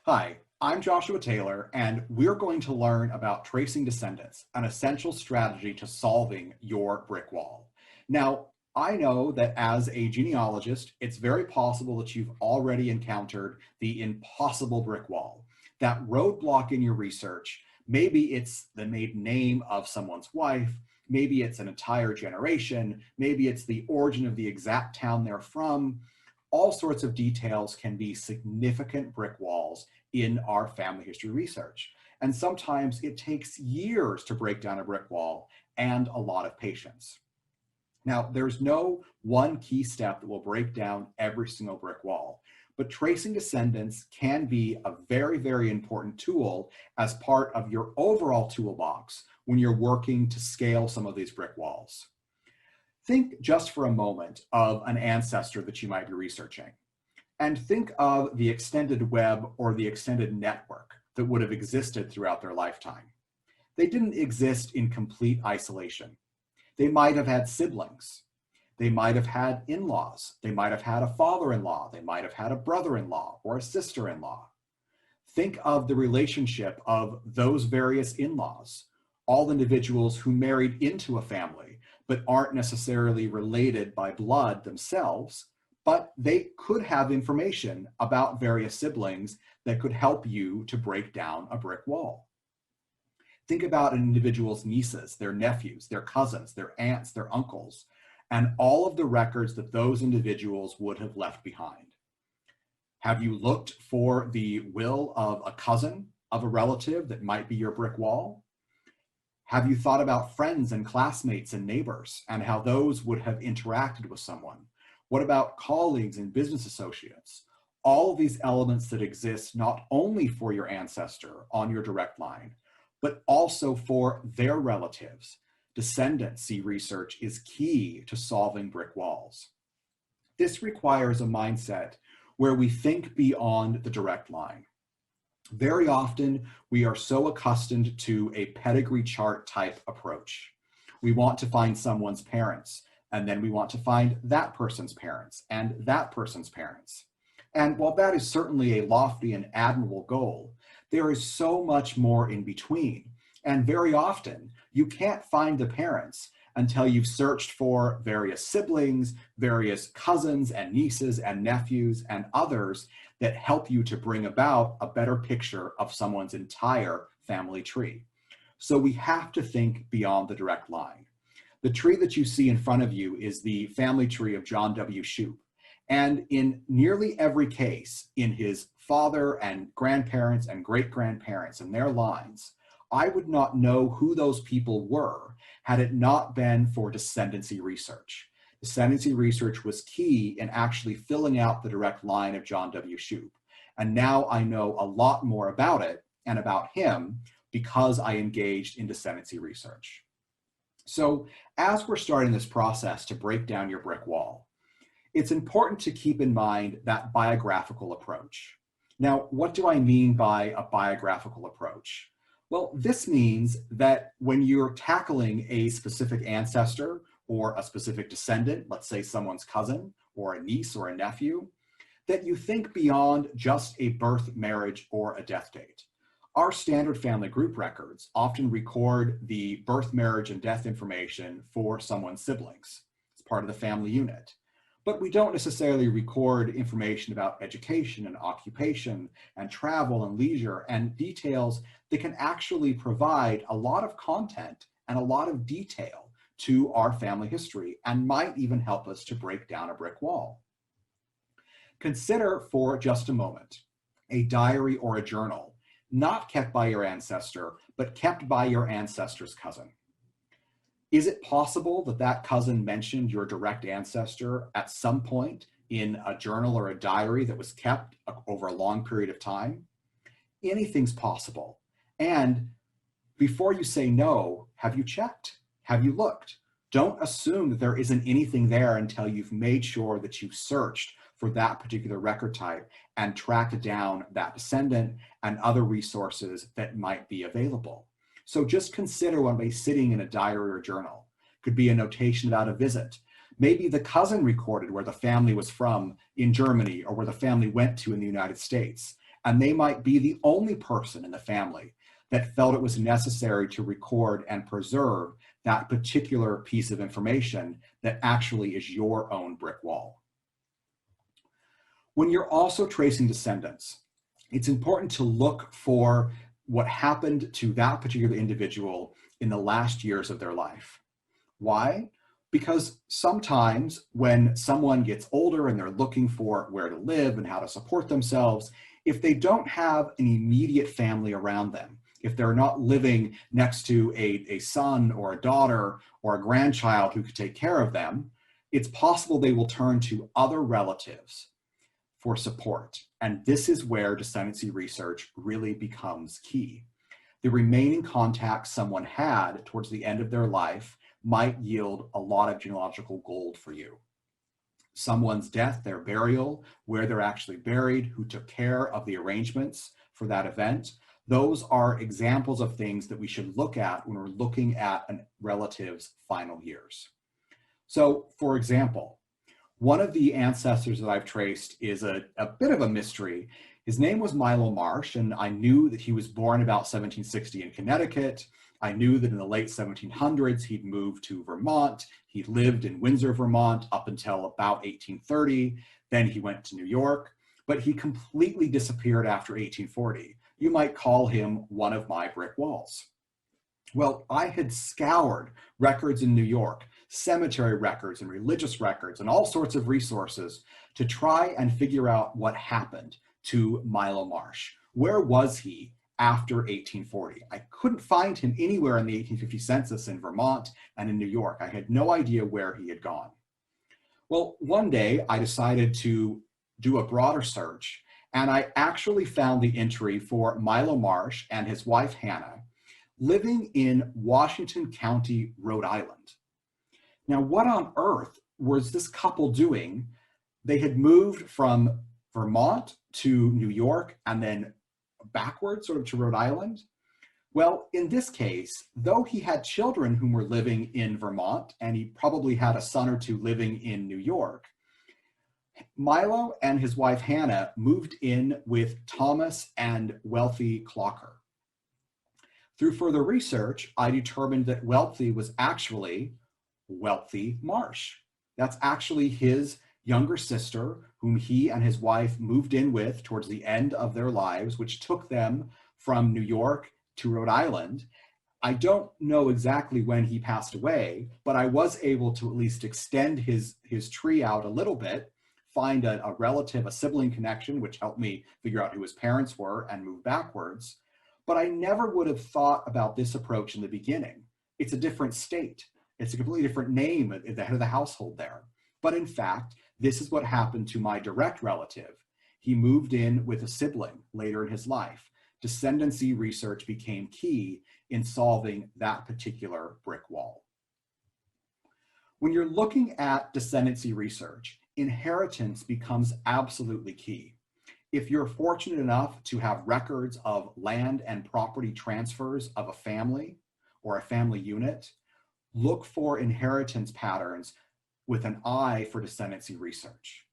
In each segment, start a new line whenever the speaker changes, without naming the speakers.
Hi, I'm Joshua Taylor, and we're going to learn about tracing descendants, an essential strategy to solving your brick wall. Now, I know that as a genealogist, it's very possible that you've already encountered the impossible brick wall, that roadblock in your research. Maybe it's the maiden name of someone's wife, maybe it's an entire generation, maybe it's the origin of the exact town they're from. All sorts of details can be significant brick walls in our family history research. And sometimes it takes years to break down a brick wall and a lot of patience. Now, there's no one key step that will break down every single brick wall, but tracing descendants can be a very, very important tool as part of your overall toolbox when you're working to scale some of these brick walls. Think just for a moment of an ancestor that you might be researching, and think of the extended web or the extended network that would have existed throughout their lifetime. They didn't exist in complete isolation. They might have had siblings. They might have had in-laws. They might have had a father-in-law. They might have had a brother-in-law or a sister-in-law. Think of the relationship of those various in-laws, all individuals who married into a family, but aren't necessarily related by blood themselves, but they could have information about various siblings that could help you to break down a brick wall. Think about an individual's nieces, their nephews, their cousins, their aunts, their uncles, and all of the records that those individuals would have left behind. Have you looked for the will of a cousin of a relative that might be your brick wall? Have you thought about friends and classmates and neighbors and how those would have interacted with someone? What about colleagues and business associates? All of these elements that exist not only for your ancestor on your direct line, but also for their relatives. Descendancy research is key to solving brick walls. This requires a mindset where we think beyond the direct line. Very often, we are so accustomed to a pedigree chart type approach. We want to find someone's parents, and then we want to find that person's parents and that person's parents. And while that is certainly a lofty and admirable goal, there is so much more in between. And very often, you can't find the parents until you've searched for various siblings, various cousins and nieces and nephews and others that help you to bring about a better picture of someone's entire family tree. So we have to think beyond the direct line. The tree that you see in front of you is the family tree of John W. Shoup. And in nearly every case, in his father and grandparents and great-grandparents and their lines, I would not know who those people were had it not been for descendancy research. Descendancy research was key in actually filling out the direct line of John W. Shoup. And now I know a lot more about it and about him because I engaged in descendancy research. So as we're starting this process to break down your brick wall, it's important to keep in mind that biographical approach. Now, what do I mean by a biographical approach? Well, this means that when you're tackling a specific ancestor or a specific descendant, let's say someone's cousin or a niece or a nephew, that you think beyond just a birth, marriage, or a death date. Our standard family group records often record the birth, marriage, and death information for someone's siblings. It's part of the family unit. But we don't necessarily record information about education and occupation and travel and leisure and details that can actually provide a lot of content and a lot of detail to our family history and might even help us to break down a brick wall. Consider for just a moment a diary or a journal, not kept by your ancestor, but kept by your ancestor's cousin. Is it possible that that cousin mentioned your direct ancestor at some point in a journal or a diary that was kept over a long period of time? Anything's possible. And before you say no, have you checked? Have you looked? Don't assume that there isn't anything there until you've made sure that you've searched for that particular record type and tracked down that descendant and other resources that might be available. So just consider when we're sitting in a diary or journal. Could be a notation about a visit. Maybe the cousin recorded where the family was from in Germany or where the family went to in the United States. and they might be the only person in the family that felt it was necessary to record and preserve that particular piece of information that actually is your own brick wall. When you're also tracing descendants, it's important to look for what happened to that particular individual in the last years of their life. Why? Because sometimes when someone gets older and they're looking for where to live and how to support themselves, if they don't have an immediate family around them, if they're not living next to a son or a daughter or a grandchild who could take care of them, it's possible they will turn to other relatives for support. And this is where descendancy research really becomes key. The remaining contacts someone had towards the end of their life might yield a lot of genealogical gold for you. Someone's death, their burial, where they're actually buried, who took care of the arrangements for that event. Those are examples of things that we should look at when we're looking at a relative's final years. So, for example, one of the ancestors that I've traced is a bit of a mystery. His name was Milo Marsh, and I knew that he was born about 1760 in Connecticut. I knew that in the late 1700s, he'd moved to Vermont. He lived in Windsor, Vermont up until about 1830. Then he went to New York, but he completely disappeared after 1840. You might call him one of my brick walls. Well, I had scoured records in New York, cemetery records and religious records and all sorts of resources to try and figure out what happened to Milo Marsh. Where was he after 1840? I couldn't find him anywhere in the 1850 census in Vermont and in New York. I had no idea where he had gone. Well, one day I decided to do a broader search, and I actually found the entry for Milo Marsh and his wife Hannah living in Washington County, Rhode Island. Now, what on earth was this couple doing? They had moved from Vermont to New York and then backwards sort of to Rhode Island. Well, in this case, though he had children whom were living in Vermont, and he probably had a son or two living in New York, Milo and his wife Hannah moved in with Thomas and Wealthy Clocker. Through further research, I determined that Wealthy was actually Wealthy Marsh. That's actually his younger sister, whom he and his wife moved in with towards the end of their lives, which took them from New York to Rhode Island. I don't know exactly when he passed away, but I was able to at least extend his tree out a little bit, find a relative, a sibling connection, which helped me figure out who his parents were and move backwards. But I never would have thought about this approach in the beginning. It's a different state. It's a completely different name at the head of the household there. But in fact, this is what happened to my direct relative. He moved in with a sibling later in his life. Descendancy research became key in solving that particular brick wall. When you're looking at descendancy research, inheritance becomes absolutely key. If you're fortunate enough to have records of land and property transfers of a family or a family unit, look for inheritance patterns with an eye for descendancy research.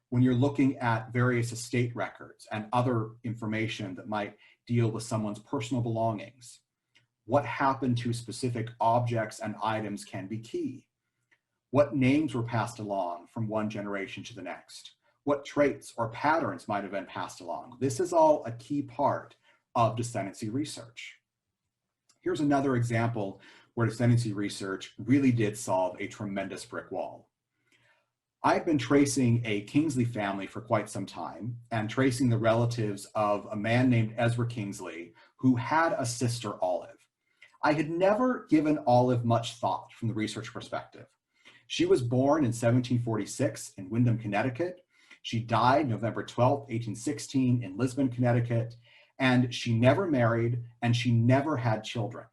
When you're looking at various estate records and other information that might deal with someone's personal belongings, what happened to specific objects and items can be key. What names were passed along from one generation to the next? What traits or patterns might have been passed along? This is all a key part of descendancy research. Here's another example where descendancy research really did solve a tremendous brick wall. I've been tracing a Kingsley family for quite some time and tracing the relatives of a man named Ezra Kingsley who had a sister, Olive. I had never given Olive much thought from the research perspective. She was born in 1746 in Windham, Connecticut. She died November 12, 1816 in Lisbon, Connecticut, and she never married and she never had children.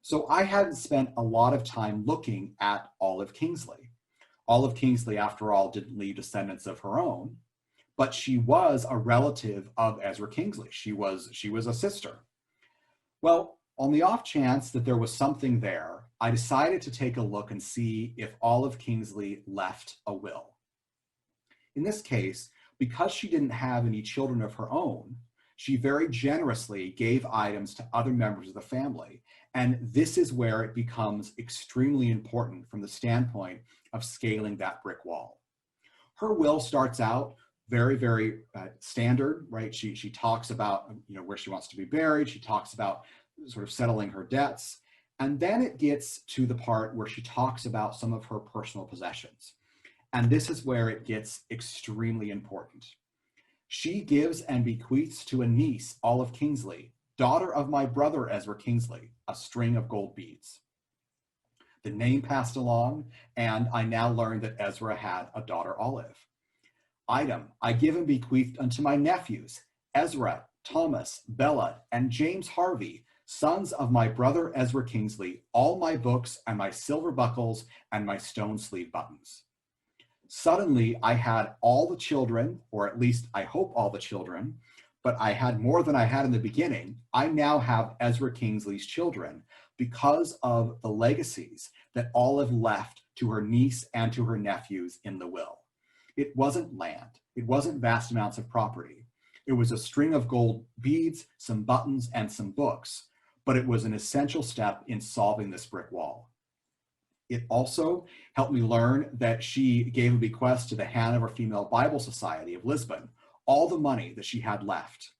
So I hadn't spent a lot of time looking at Olive Kingsley. Olive Kingsley, after all, didn't leave descendants of her own, but she was a relative of Ezra Kingsley. She was a sister. Well, on the off chance that there was something there, I decided to take a look and see if Olive Kingsley left a will. In this case, Because she didn't have any children of her own, she very generously gave items to other members of the family. And this is where it becomes extremely important from the standpoint of scaling that brick wall. Her will starts out very, very standard, right? She talks about, where she wants to be buried. She talks about sort of settling her debts. And then it gets to the part where she talks about some of her personal possessions. And this is where it gets extremely important. She gives and bequeaths to a niece, Olive Kingsley, daughter of my brother Ezra Kingsley, a string of gold beads. The name passed along, and I now learned that Ezra had a daughter, Olive. Item, I give and bequeath unto my nephews, Ezra, Thomas, Bella, and James Harvey, sons of my brother Ezra Kingsley, all my books and my silver buckles and my stone sleeve buttons. Suddenly, I had all the children, or at least I hope all the children, but I had more than I had in the beginning. I now have Ezra Kingsley's children because of the legacies that Olive left to her niece and to her nephews in the will. It wasn't land. It wasn't vast amounts of property. It was a string of gold beads, some buttons, and some books, but it was an essential step in solving this brick wall. It also helped me learn that she gave a bequest to the Hanover Female Bible Society of Lisbon, all the money that she had left.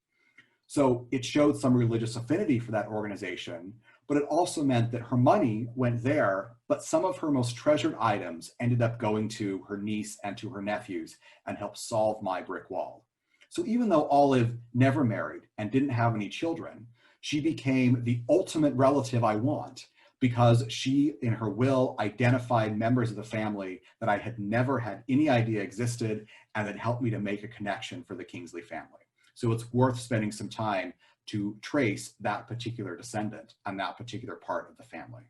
So it showed some religious affinity for that organization, but it also meant that her money went there, but some of her most treasured items ended up going to her niece and to her nephews and helped solve my brick wall. So even though Olive never married and didn't have any children, she became the ultimate relative I want, because she, in her will, identified members of the family that I had never had any idea existed, and that helped me to make a connection for the Kingsley family. So it's worth spending some time to trace that particular descendant and that particular part of the family.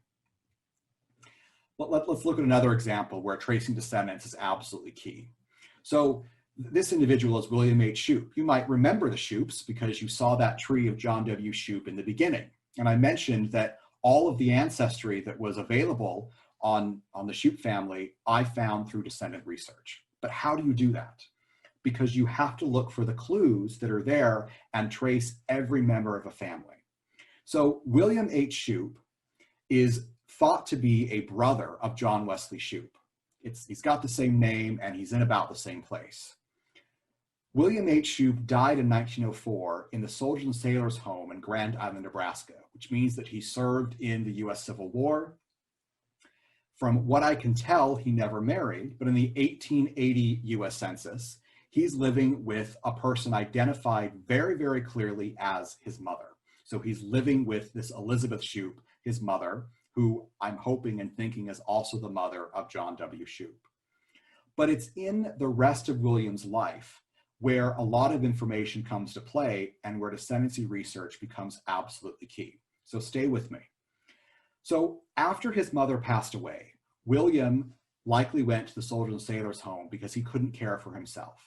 But let's look at another example where tracing descendants is absolutely key. So this individual is William H. Shoup. You might remember the Shoups because you saw that tree of John W. Shoup in the beginning. And I mentioned that all of the ancestry that was available on the Shoup family, I found through descendant research. But how do you do that? Because you have to look for the clues that are there and trace every member of a family. So William H. Shoup is thought to be a brother of John Wesley Shoup. He's got the same name and he's in about the same place. William H. Shoup died in 1904 in the Soldiers and Sailors home in Grand Island, Nebraska, which means that he served in the US Civil War. From what I can tell, he never married, but in the 1880 US Census, he's living with a person identified very, very clearly as his mother. So he's living with this Elizabeth Shoup, his mother, who I'm hoping and thinking is also the mother of John W. Shoup. But it's in the rest of William's life where a lot of information comes to play and where descendancy research becomes absolutely key. So stay with me. So after his mother passed away, William likely went to the Soldiers and Sailors home because he couldn't care for himself.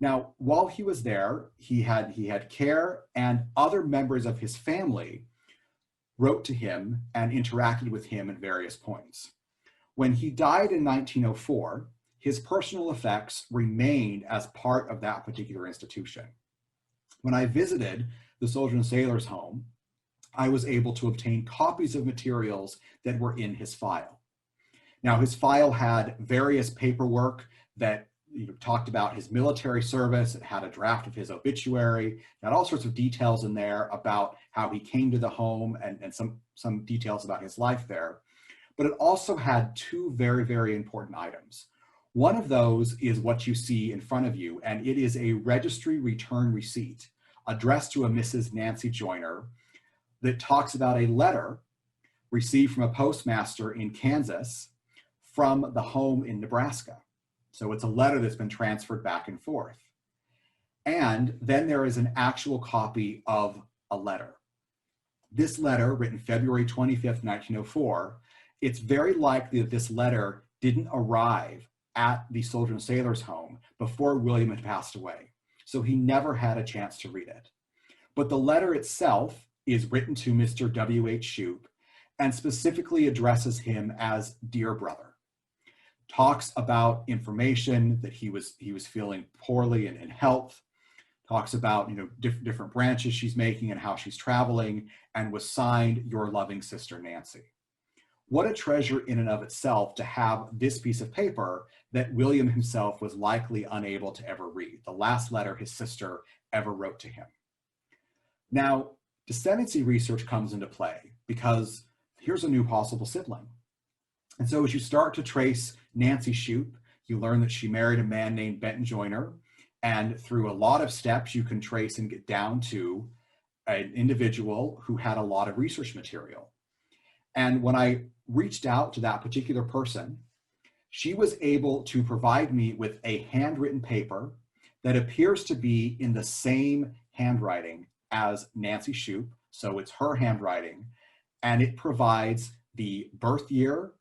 Now, while he was there, he had care, and other members of his family wrote to him and interacted with him at various points. When he died in 1904, his personal effects remained as part of that particular institution. When I visited the Soldiers and Sailors home, I was able to obtain copies of materials that were in his file. Now, his file had various paperwork that talked about his military service. It had a draft of his obituary. It had all sorts of details in there about how he came to the home and some details about his life there. But it also had two very, very important items. One of those is what you see in front of you, and it is a registry return receipt addressed to a Mrs. Nancy Joyner that talks about a letter received from a postmaster in Kansas from the home in Nebraska. So it's a letter that's been transferred back and forth. And then there is an actual copy of a letter. This letter, written February 25th, 1904, it's very likely that this letter didn't arrive at the Soldiers and Sailors home before William had passed away. So he never had a chance to read it. But the letter itself is written to Mr. W.H. Shoup and specifically addresses him as dear brother. talks about information that he was feeling poorly in health, talks about different branches she's making and how she's traveling, and was signed your loving sister Nancy. What a treasure in and of itself to have this piece of paper that William himself was likely unable to ever read, the last letter his sister ever wrote to him. Now, descendancy research comes into play because here's a new possible sibling. And so as you start to trace Nancy Shoup, you learn that she married a man named Benton Joyner, and through a lot of steps you can trace and get down to an individual who had a lot of research material. And when I reached out to that particular person, she was able to provide me with a handwritten paper that appears to be in the same handwriting as Nancy Shoup, so it's her handwriting, and it provides the birth year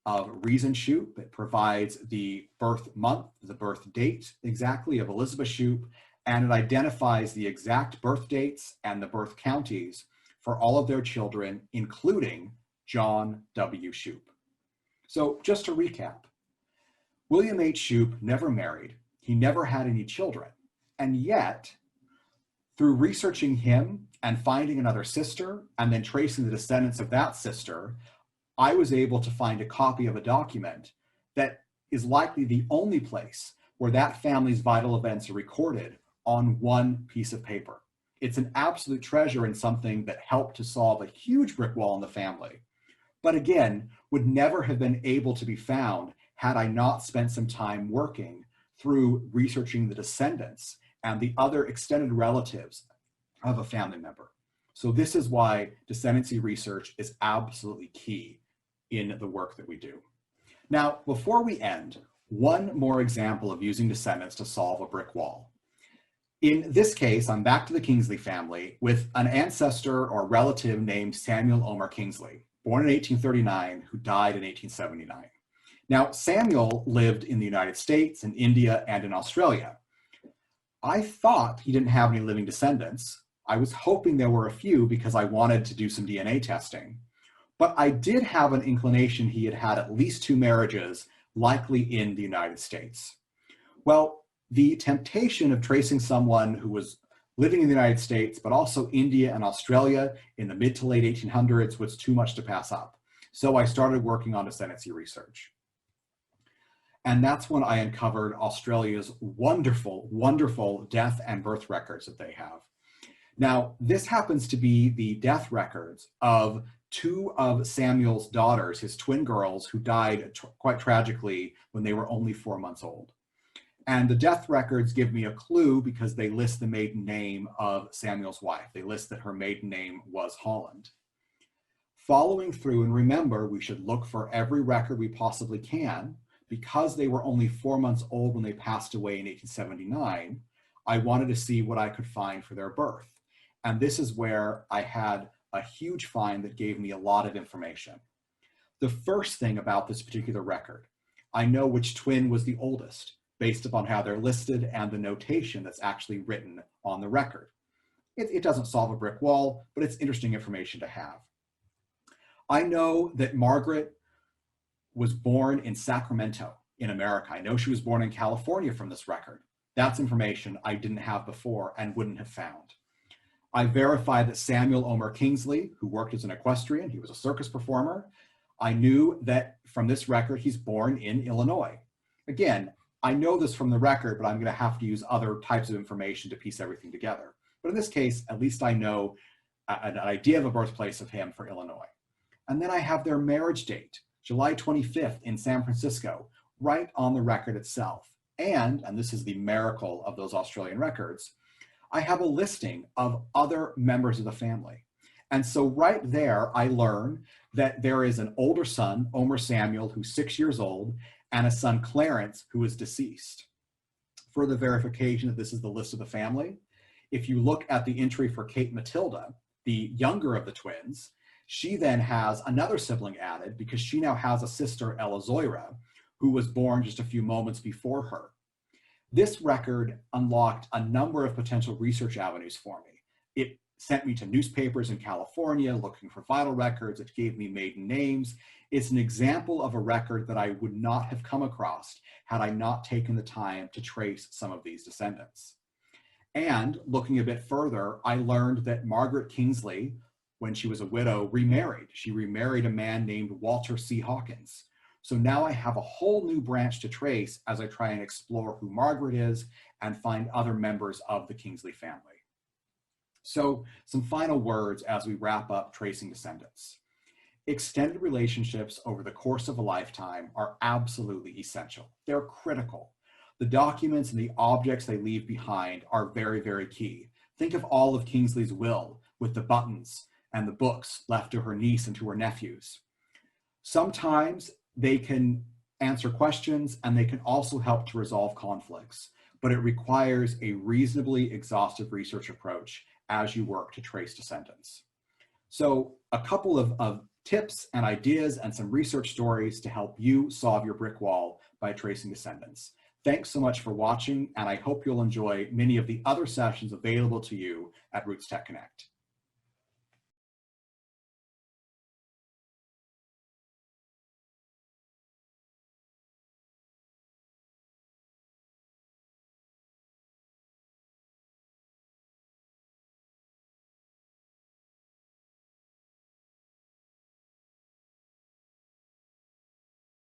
of Reason Shoup, it provides the birth month, the birth date exactly of Elizabeth Shoup, and it identifies the exact birth dates and the birth counties for all of their children, including John W. Shoup. So just to recap, William H. Shoup never married, he never had any children, and yet through researching him and finding another sister and then tracing the descendants of that sister, I was able to find a copy of a document that is likely the only place where that family's vital events are recorded on one piece of paper. It's an absolute treasure and something that helped to solve a huge brick wall in the family, but again, would never have been able to be found had I not spent some time working through researching the descendants and the other extended relatives of a family member. So this is why descendancy research is absolutely key in the work that we do. Now, before we end, one more example of using descendants to solve a brick wall. In this case, I'm back to the Kingsley family with an ancestor or relative named Samuel Omer Kingsley, born in 1839, who died in 1879. Now, Samuel lived in the United States, in India, and in Australia. I thought he didn't have any living descendants. I was hoping there were a few because I wanted to do some DNA testing. But I did have an inclination he had had at least 2 marriages, likely in the United States. Well, the temptation of tracing someone who was living in the United States, but also India and Australia in the mid to late 1800s was too much to pass up. So I started working on descendancy research. And that's when I uncovered Australia's wonderful, wonderful death and birth records that they have. Now, this happens to be the death records of 2 of Samuel's daughters, his twin girls, who died quite tragically when they were only 4 months old. And the death records give me a clue because they list the maiden name of Samuel's wife. They list that her maiden name was Holland. Following through, and remember, we should look for every record we possibly can. Because they were only 4 months old when they passed away in 1879, I wanted to see what I could find for their birth. And this is where I had a huge find that gave me a lot of information. The first thing about this particular record, I know which twin was the oldest based upon how they're listed and the notation that's actually written on the record. It doesn't solve a brick wall, but it's interesting information to have. I know that Margaret was born in Sacramento in America. I know she was born in California from this record. That's information I didn't have before and wouldn't have found. I verified that Samuel Omer Kingsley, who worked as an equestrian, he was a circus performer. I knew that from this record, he's born in Illinois. Again, I know this from the record, but I'm gonna have to use other types of information to piece everything together. But in this case, at least I know an idea of a birthplace of him for Illinois. And then I have their marriage date, July 25th in San Francisco, right on the record itself. And this is the miracle of those Australian records, I have a listing of other members of the family. And so right there, I learn that there is an older son, Omer Samuel, who's 6 years old, and a son, Clarence, who is deceased. Further verification that this is the list of the family. If you look at the entry for Kate Matilda, the younger of the twins, she then has another sibling added because she now has a sister, Ella Zoyara, who was born just a few moments before her. This record unlocked a number of potential research avenues for me. It sent me to newspapers in California looking for vital records. It gave me maiden names. It's an example of a record that I would not have come across had I not taken the time to trace some of these descendants. And looking a bit further, I learned that Margaret Kingsley, when she was a widow, remarried. She remarried a man named Walter C. Hawkins. So now I have a whole new branch to trace as I try and explore who Margaret is and find other members of the Kingsley family. So some final words as we wrap up tracing descendants. Extended relationships over the course of a lifetime are absolutely essential. They're critical. The documents and the objects they leave behind are very, very key. Think of all of Kingsley's will with the buttons and the books left to her niece and to her nephews. Sometimes they can answer questions and they can also help to resolve conflicts, but it requires a reasonably exhaustive research approach as you work to trace descendants. So a couple of tips and ideas and some research stories to help you solve your brick wall by tracing descendants. Thanks so much for watching, and I hope you'll enjoy many of the other sessions available to you at RootsTech Connect.